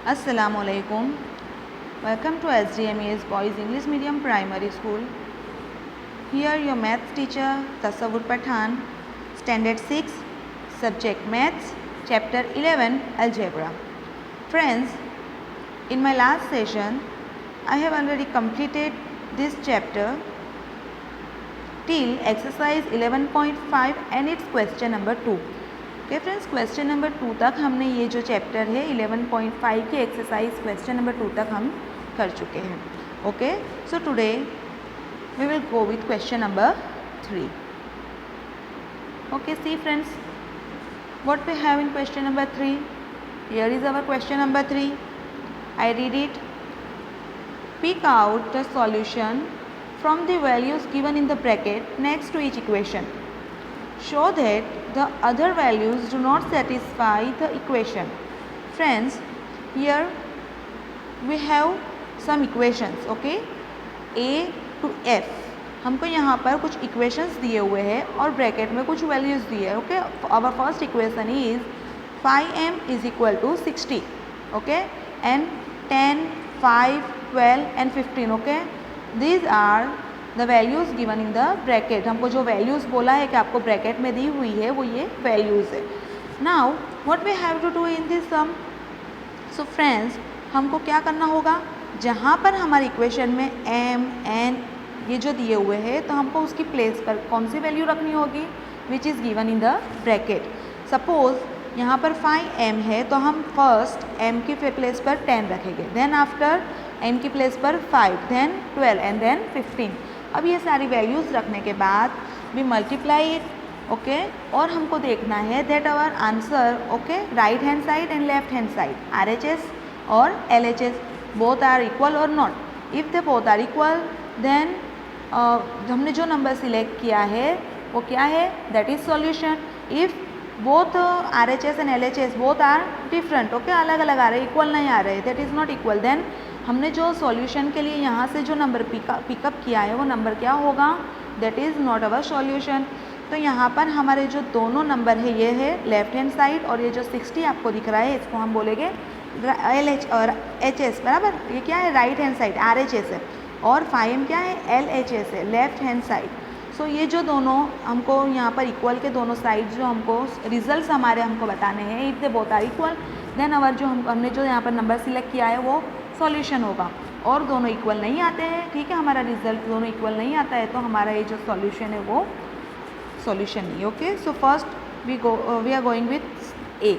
Assalamualaikum. Welcome to SDMES Boys English Medium Primary School. Here your maths teacher Tasawwur Pathan, Standard 6, Subject Maths, Chapter 11 Algebra. Friends, in my last session I have already completed this chapter till exercise 11.5 and its question number 2. Okay friends, question number 2 तक हमने ये जो chapter है 11.5 की exercise question number 2 तक हम कर चुके हैं. Okay, so today we will go with question number 3. Okay, see friends, what we have in question number 3. Here is our question number 3. I read it. Pick out the solution from the values given in the bracket next to each equation. Show that the other values do not satisfy the equation. Friends, here we have some equations. Okay, A to F. हमको यहाँ पर कुछ equations दिए हुए हैं और bracket में कुछ values दिए हैं. Okay, our first equation is 5m is equal to 60. Okay, and 10, 5, 12 and 15. Okay, these are the values given in the bracket. हमको जो वैल्यूज़ बोला है कि आपको ब्रैकेट में दी हुई है वो ये वैल्यूज़ है. Now what we have to do in this sum. So friends, हमको क्या करना होगा, जहाँ पर हमारी इक्वेशन में एम एन ये जो दिए हुए हैं तो हमको उसकी प्लेस पर कौन सी वैल्यू रखनी होगी, which is given in the bracket. Suppose यहाँ पर 5m है तो हम फर्स्ट m की प्लेस पर 10 रखेंगे, देन आफ्टर n की प्लेस पर 5, देन 12 एंड देन 15. अब ये सारी वैल्यूज़ रखने के बाद वी मल्टीप्लाई इट. ओके, और हमको देखना है that our answer, okay, right hand side and left hand side RHS और LHS बोथ आर इक्वल और not. If they both are equal then हमने जो नंबर सिलेक्ट किया है वो क्या है, that is solution. If both RHS and LHS both are different, okay, अलग अलग आ रहे, इक्वल नहीं आ रहे, that is not equal, then हमने जो सॉल्यूशन के लिए यहाँ से जो नंबर पिकअप किया है वो नंबर क्या होगा, that is not our solution. तो यहाँ पर हमारे जो दोनों नंबर है ये है लेफ्ट हैंड साइड और ये जो 60 आपको दिख रहा है इसको हम बोलेंगे LH और HS, बराबर. ये क्या है, राइट हैंड साइड RHS है और 5m क्या है, LHS है, लेफ्ट हैंड साइड. सो ये जो दोनों हमको यहाँ पर इक्वल के दोनों साइड जो हमको रिजल्ट्स हमारे हमको बताने हैं, if they both are equal then our जो हमने जो यहाँ पर नंबर सिलेक्ट किया है वो सॉल्यूशन होगा. और दोनों इक्वल नहीं आते हैं, ठीक है, हमारा रिजल्ट दोनों इक्वल नहीं आता है तो हमारा ये जो सॉल्यूशन है वो सॉल्यूशन नहीं. Okay, so first we are going with A.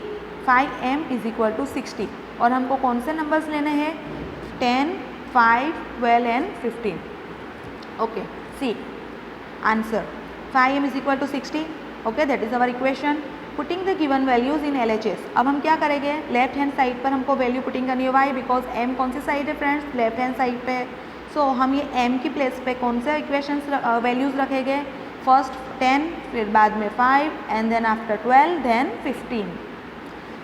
5m is equal to 60 और हमको कौन से नंबर्स लेने हैं, 10, 5, 12 and 15. Okay, see answer 5m is equal to 60. Okay, that is our equation. Putting the given values in LHS. अब हम क्या करेंगे, लेफ्ट हैंड साइड पर हमको वैल्यू पुटिंग करनी है. वाई, बिकॉज m कौन सी साइड है फ्रेंड्स, लेफ्ट हैंड साइड पे. सो हम ये m की प्लेस पे कौन से इक्वेशंस वैल्यूज़ रखेंगे, फर्स्ट 10, फिर बाद में 5 and then after 12 then 15.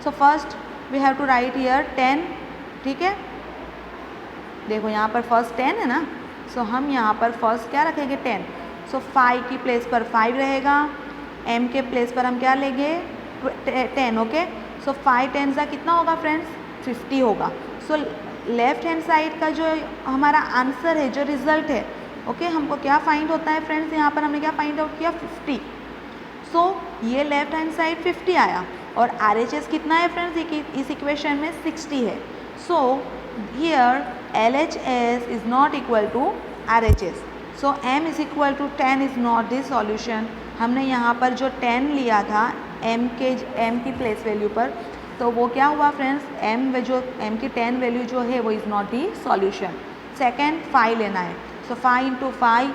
So first we have to write here 10. ठीक है, देखो यहाँ पर फर्स्ट 10 है ना, सो हम यहाँ पर फर्स्ट क्या रखेंगे, 10. सो 5 की प्लेस पर 5 रहेगा, m के प्लेस पर हम क्या लेंगे, 10. ओके, सो 5 10 का कितना होगा फ्रेंड्स, 50 होगा. सो लेफ्ट हैंड साइड का जो हमारा आंसर है, जो रिजल्ट है, ओके, हमको क्या फाइंड होता है फ्रेंड्स, यहाँ पर हमने क्या फाइंड आउट किया, 50. सो ये लेफ्ट हैंड साइड 50 आया और RHS कितना है फ्रेंड्स, इस इक्वेशन में 60 है. So here LHS is not equal to RHS. So m is equal to 10 is not this solution. हमने यहाँ पर जो 10 लिया था m की प्लेस वैल्यू पर, तो वो क्या हुआ फ्रेंड्स, m की 10 वैल्यू जो है वो is not the solution. Second 5 लेना है, सो 5 इंटू 5,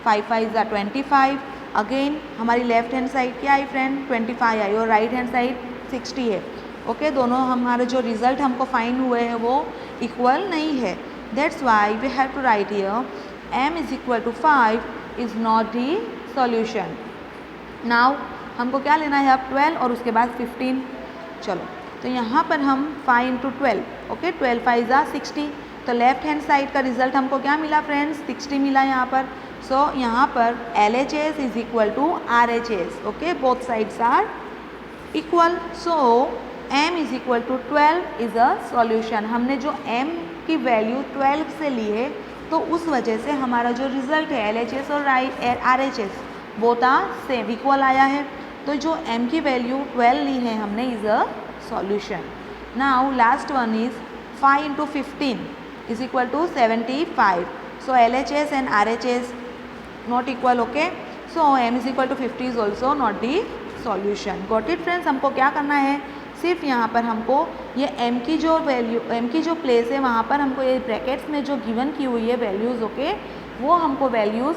5 5 ज़ा 25. अगेन हमारी लेफ्ट हैंड साइड क्या आई फ्रेंड, 25 आई और राइट हैंड साइड 60 है. ओके, दोनों हमारे जो रिजल्ट हमको फाइंड हुए हैं वो इक्वल नहीं है. That's why we have to write here m is equal to 5 is not the solution. Now हमको क्या लेना है, अब 12 और उसके बाद 15. चलो, तो यहाँ पर हम 5 इंटू 12, ओके, 12 5 ज़ा 60. तो लेफ्ट हैंड साइड का रिजल्ट हमको क्या मिला फ्रेंड्स, 60 मिला यहाँ पर. सो यहाँ पर LHS is equal to RHS. Okay, both sides are equal. So m is equal to 12 is a solution. हमने जो m की वैल्यू 12 से ली है तो उस वजह से हमारा जो रिजल्ट है LHS और RHS both are same equal आया है। तो जो m की वैल्यू 12 ली है हमने is a solution. Now last one is 5 into 15 is equal to 75. So LHS and RHS not equal, okay? So m is equal to 50 is also not the solution. Got it friends? हमको क्या करना है, सिर्फ यहाँ पर हमको ये m की जो वैल्यू, m की जो प्लेस है वहाँ पर हमको ये ब्रैकेट्स में जो गिवन की हुई है वैल्यूज़, ओके, वो हमको वैल्यूज़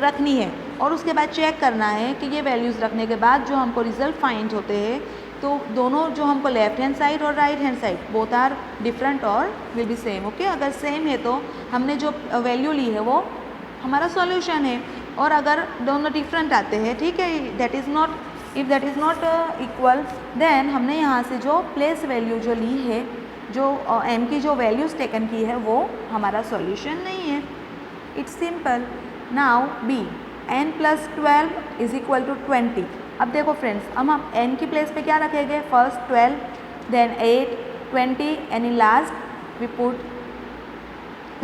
रखनी है और उसके बाद चेक करना है कि ये वैल्यूज़ रखने के बाद जो हमको रिजल्ट फाइंड होते हैं तो दोनों जो हमको लेफ्ट हैंड साइड और right hand side both are different और विल बी सेम, ओके। अगर सेम है तो हमने जो वैल्यू ली है वो हमारा सॉल्यूशन है, और अगर दोनों डिफरेंट आते हैं, ठीक है, that is not, if that is not equal then हमने यहाँ से जो प्लेस वैल्यू जो ली है, जो m की जो वैल्यूज़ टेकन की है वो हमारा सॉल्यूशन नहीं है। It's simple. Now b n + 12 is equal to 20। अब देखो फ्रेंड्स, हम n की प्लेस पे क्या रखेंगे, first 12 then 8 20 and in last we put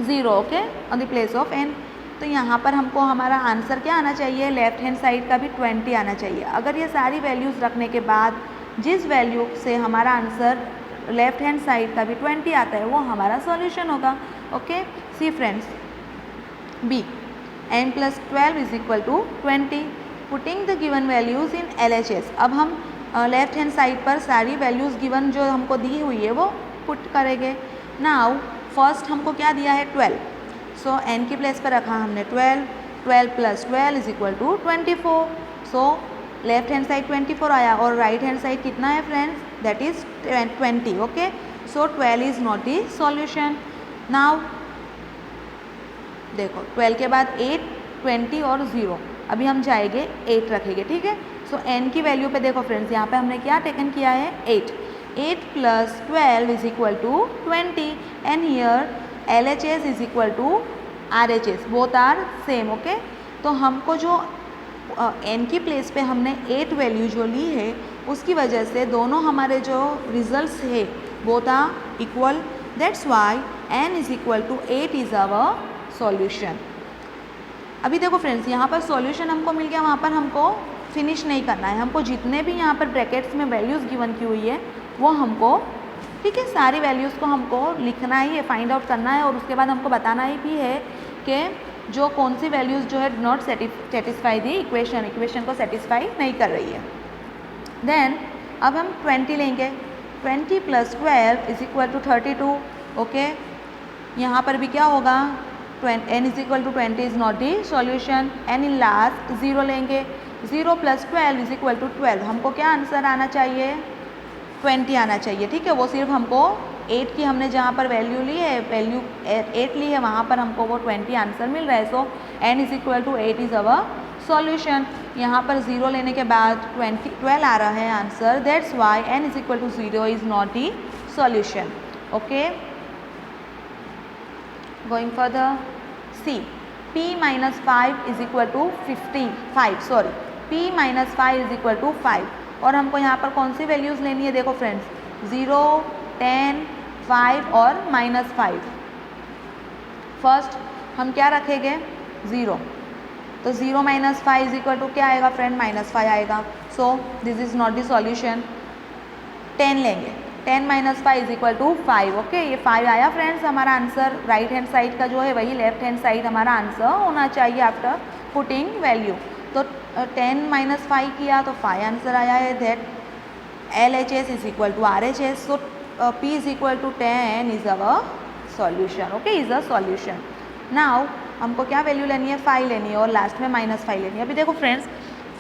0, okay, on the place of n। तो यहाँ पर हमको हमारा आंसर क्या आना चाहिए, लेफ्ट हैंड साइड का भी 20 आना चाहिए। अगर ये सारी वैल्यूज़ रखने के बाद जिस वैल्यू से हमारा आंसर लेफ्ट हैंड साइड का भी 20 आता है वो हमारा सॉल्यूशन होगा, okay. See friends, b n + 12 is equal to 20, putting the given values in LHS। अब हम लेफ्ट हैंड साइड पर सारी वैल्यूज़ गिवन जो हमको दी हुई है वो पुट करेंगे। नाउ फर्स्ट हमको क्या दिया है, 12, सो n की प्लेस पर रखा हमने 12, 12 + 12 is equal to 24। So left hand side 24 आया और राइट हैंड साइड कितना है friends, that is 20, okay. So 12 is not the solution. Now देखो 12 के बाद 8 20 और 0, अभी हम जाएंगे 8 रखेंगे, ठीक है। सो n की वैल्यू पे देखो फ्रेंड्स, यहाँ पे हमने क्या टेकन किया है, 8 + 12 is equal to 20 and here LHS is equal to RHS, both are same, okay. तो हमको जो n की प्लेस पे हमने 8 वैल्यू जो ली है उसकी वजह से दोनों हमारे जो रिजल्ट्स है both are equal, that's why n is equal to 8 is our solution. अभी देखो फ्रेंड्स, यहाँ पर सॉल्यूशन हमको मिल गया, वहाँ पर हमको फिनिश नहीं करना है, हमको जितने भी यहाँ पर ब्रैकेट्स में वैल्यूज़ गिवन की हुई है वो हमको, ठीक है, सारी वैल्यूज़ को हमको लिखना ही है, फाइंड आउट करना है और उसके बाद हमको बताना ही भी है कि जो कौन सी वैल्यूज़ जो है नॉट सेटिस्फाई दी इक्वेशन को सेटिस्फाई नहीं कर रही है। देन अब हम 20 लेंगे, 20 + 12 इज इक्वल टू 32, ओके। यहाँ पर भी क्या होगा, n is equal to 20 is not the solution, and in last 0 लेंगे, 0 + 12 इज इक्वल टू 12। हमको क्या आंसर आना चाहिए, 20 आना चाहिए, ठीक है। वो सिर्फ हमको 8 की हमने जहाँ पर वैल्यू ली है, वैल्यू 8 ली है, वहाँ पर हमको वो 20 आंसर मिल रहा है। So n is equal to 8 is our solution. यहाँ पर 0 लेने के बाद 12 आ रहा है answer, that's why n is equal to 0 is not the solution, okay. Going further, C, p - 5 is equal to 5, p - 5 is equal to 5, और हमको यहाँ पर कौन सी वैल्यूज़ लेनी है, देखो फ्रेंड्स, 0 10 5 और -5। फर्स्ट हम क्या रखेंगे, 0, तो 0 - 5 इज इक्वल टू क्या आएगा फ्रेंड, -5 आएगा। So this is not the solution. 10 लेंगे, 10 - 5 इज इक्वल टू 5, ओके। ये 5 आया फ्रेंड्स हमारा आंसर, राइट हैंड साइड का जो है वही लेफ्ट हैंड साइड हमारा आंसर होना चाहिए आफ्टर पुटिंग वैल्यू। तो 10 - 5 किया तो 5 आंसर आया है, that LHS is equal to RHS। So p is equal to 10 is our solution, okay, is a solution. Now हमको क्या वैल्यू लेनी है, 5 लेनी है और लास्ट में -5 लेनी है। अभी देखो फ्रेंड्स,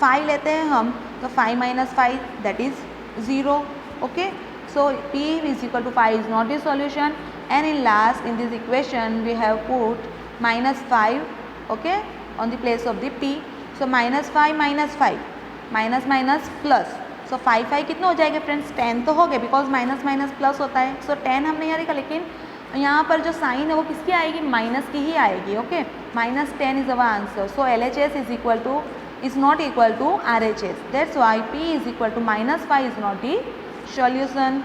5 लेते हैं हम तो 5 - 5 that is 0, okay. So p is equal to 5 is not the solution, and in last in this equation we have put -5, okay, on the place of the p. So -5 minus plus, so 5 कितना हो जाएगा friends, 10 तो हो गए because minus plus होता है। सो 10 हमने यहाँ लिखा, लेकिन यहाँ पर जो साइन है वो किसकी आएगी, माइनस की ही आएगी, okay. -10 is our answer. So LHS is equal to is not equal to RHS, that's why p is equal to -5 is not the solution.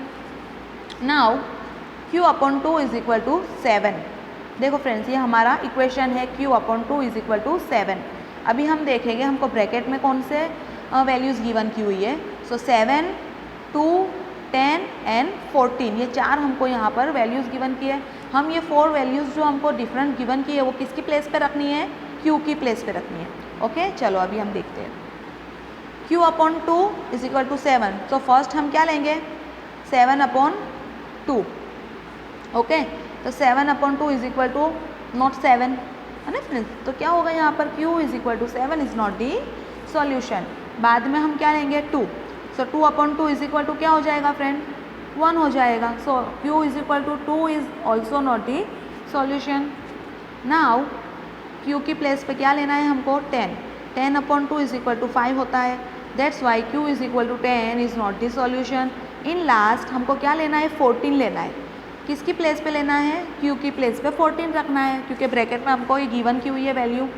Now q upon 2 is equal to 7। देखो friends, ये हमारा equation है q upon 2 is equal to 7। अभी हम देखेंगे हमको bracket में कौन से वैल्यूज़ गिवन की हुई है। सो 7, 2, 10 एंड 14, ये 4 हमको यहाँ पर वैल्यूज़ गिवन की है। हम ये 4 वैल्यूज़ जो हमको डिफरेंट गिवन की है वो किसकी प्लेस पे रखनी है, q की प्लेस पे रखनी है। ओके, चलो अभी हम देखते हैं। q upon 2 is equal to 7। तो फर्स्ट हम क्या लेंगे, 7 अपॉन 2। ओके, तो 7 upon 2 is equal to not 7 है ना फ्रेंड्स। तो क्या होगा यहाँ पर, q is equal to 7 is not the solution. बाद में हम क्या लेंगे 2। So 2 upon 2 is equal to क्या हो जाएगा फ्रेंड, 1 हो जाएगा। So q is equal to 2 is also not the solution. Now q की प्लेस पे क्या लेना है हमको, 10। 10 अपॉन 2 इज इक्वल टू 5 होता है। That's why q is equal to 10 is not the solution. In last हमको क्या लेना है, 14 लेना है। किसकी प्लेस पे लेना है, q की प्लेस पे 14 रखना है, क्योंकि ब्रैकेट में हमको ये गिवन की हुई है value.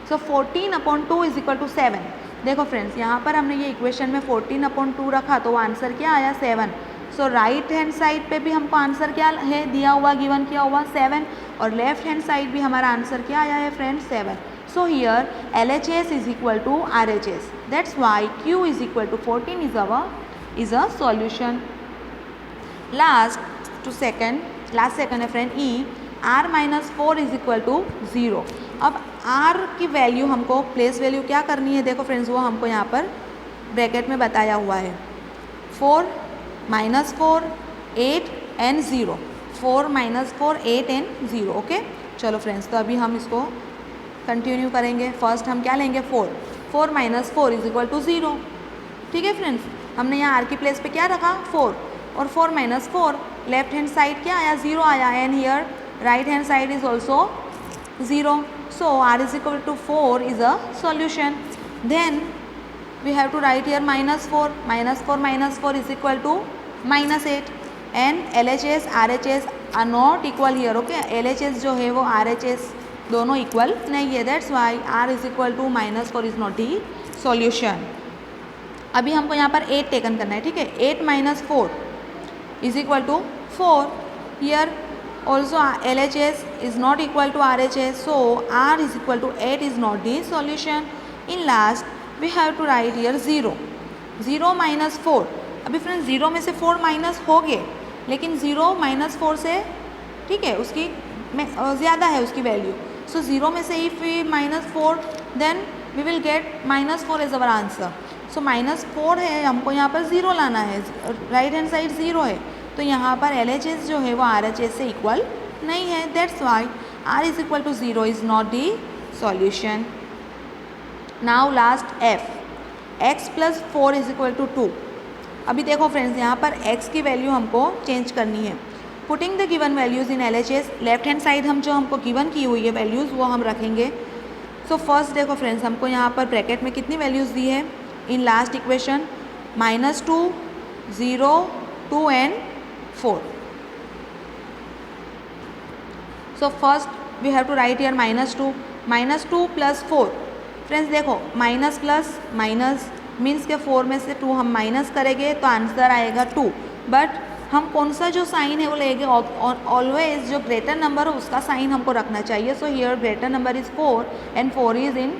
So 14 upon 2 is equal to 7। देखो फ्रेंड्स, यहाँ पर हमने ये इक्वेशन में 14 अपॉन 2 रखा तो आंसर क्या आया, 7। सो राइट हैंड साइड पे भी हमको आंसर क्या है दिया हुआ, गिवन किया हुआ 7, और लेफ्ट हैंड साइड भी हमारा आंसर क्या आया है friends, 7। So here LHS is equal to RHS, that's why q is equal to 14 is a solution. Last second है friend E, r minus 4 is equal to 0। अब r की value हमको place value क्या करनी है, देखो फ्रेंड्स वो हमको यहाँ पर ब्रैकेट में बताया हुआ है, 4 minus 4 8 and 0, 4 minus 4 8 and 0। Okay, चलो फ्रेंड्स, तो अभी हम इसको कंटिन्यू करेंगे। फर्स्ट हम क्या लेंगे, 4 माइनस 4 इज इक्वल टू 0। ठीक है फ्रेंड्स, हमने यहाँ r की प्लेस पे क्या रखा, 4, और 4 माइनस 4, लेफ्ट हैंड साइड क्या आया, 0 आया, and here right hand side is also 0. So r is equal to 4 is a solution. Then we have to write here minus 4. Minus 4 is equal to minus 8. And LHS RHS are not equal here. Okay, LHS जो है वो RHS दोनों equal नहीं है. That's why r is equal to minus 4 is not the solution. अभी हमको यहाँ पर 8 टेकन करना है, ठीक है। 8 minus 4 is equal to 4. Here also LHS is not equal to RHS, so r is equal to 8 is not the solution. In last we have to write here 0. 0 minus 4. अभी friends 0 में से 4 minus हो गए, लेकिन 0 minus 4 से, ठीक है, उसकी ज़्यादा है उसकी वैल्यू। सो 0 में से if we minus 4 then we will get minus 4 as our answer. So minus 4 है, हमको यहाँ पर 0 लाना है, राइट हैंड साइड 0 है, तो यहाँ पर LHS जो है वो RHS से इक्वल नहीं है। That's why r is equal to 0 is not the solution. Now last f, x plus 4 is equal to 2। अभी देखो फ्रेंड्स, यहाँ पर x की वैल्यू हमको चेंज करनी है। Putting the given values in LHS, left hand side हम जो हमको गिवन की हुई है वैल्यूज़ वो हम रखेंगे। सो फर्स्ट देखो फ्रेंड्स, हमको यहाँ पर ब्रैकेट में कितनी वैल्यूज़ दी है in last equation, -2, 0, 2 and 4. So first we have to write here -2. -2 plus 4. Friends देखो, माइनस प्लस माइनस मीन्स के 4 में से 2 हम माइनस करेंगे तो आंसर आएगा 2। बट हम कौन सा जो साइन है वो लेंगे, ऑलवेज जो ग्रेटर नंबर है उसका साइन हमको रखना चाहिए। So here greater number is 4 and 4 is in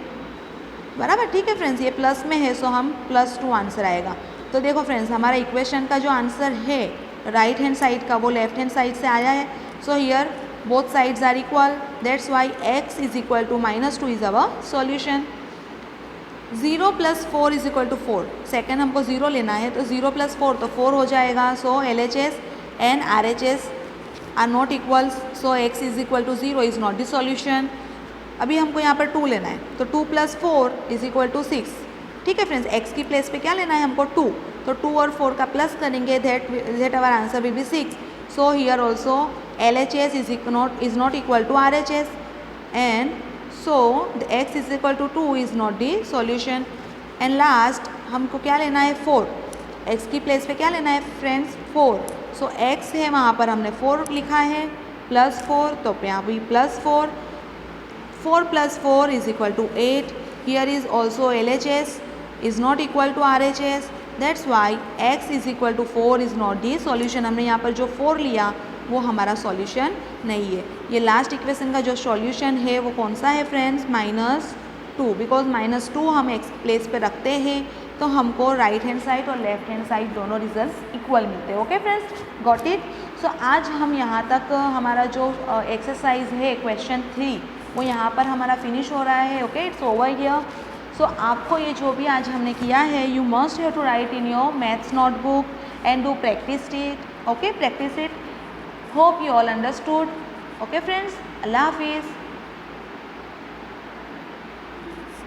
बराबर, ठीक है फ्रेंड्स, ये प्लस में है, सो हम +2 आंसर आएगा। तो देखो फ्रेंड्स, हमारा इक्वेशन का जो आंसर है राइट हैंड साइड का वो लेफ्ट हैंड साइड से आया है। So here both sides are equal, that's why x is equal to -2 is our solution. 0 plus 4 is equal to 4, second हमको 0 लेना है, तो 0 प्लस 4 तो 4 हो जाएगा। So LHS and RHS are not equal, so x is equal to 0 is not the solution. अभी हमको यहाँ पर 2 लेना है, तो 2 प्लस 4 इज इक्वल टू 6, ठीक है फ्रेंड्स। x की प्लेस पे क्या लेना है हमको 2, तो 2 और 4 का प्लस करेंगे, that our answer will be 6। So here also LHS is not equal to RHS, and so the x is equal to 2 is not the solution. And last हमको क्या लेना है 4, x की प्लेस पे क्या लेना है फ्रेंड्स 4। सो x है वहाँ पर हमने 4 लिखा है, +4 तो यहाँ भी +4, 4 plus 4 is equal to 8. Here is also LHS is not equal to RHS, that's why x is equal to 4 is not the solution. हमने यहाँ पर जो 4 लिया वो हमारा सॉल्यूशन नहीं है। ये लास्ट इक्वेशन का जो सॉल्यूशन है वो कौन सा है फ्रेंड्स, -2, बिकॉज -2 हम एक्स प्लेस पे रखते हैं तो हमको राइट हैंड साइड और लेफ्ट हैंड साइड दोनों रिजल्ट्स इक्वल मिलते हैं। Okay friends, got it. So आज हम यहाँ तक हमारा जो एक्सरसाइज है क्वेश्चन 3 वो यहाँ पर हमारा फिनिश हो रहा है। Okay, it's over here. So आपको ये जो भी आज हमने किया है, you must have to write in your maths notebook and do practice it. Okay, practice it. Hope you all understood. Okay friends, अल्लाह हाफिज़।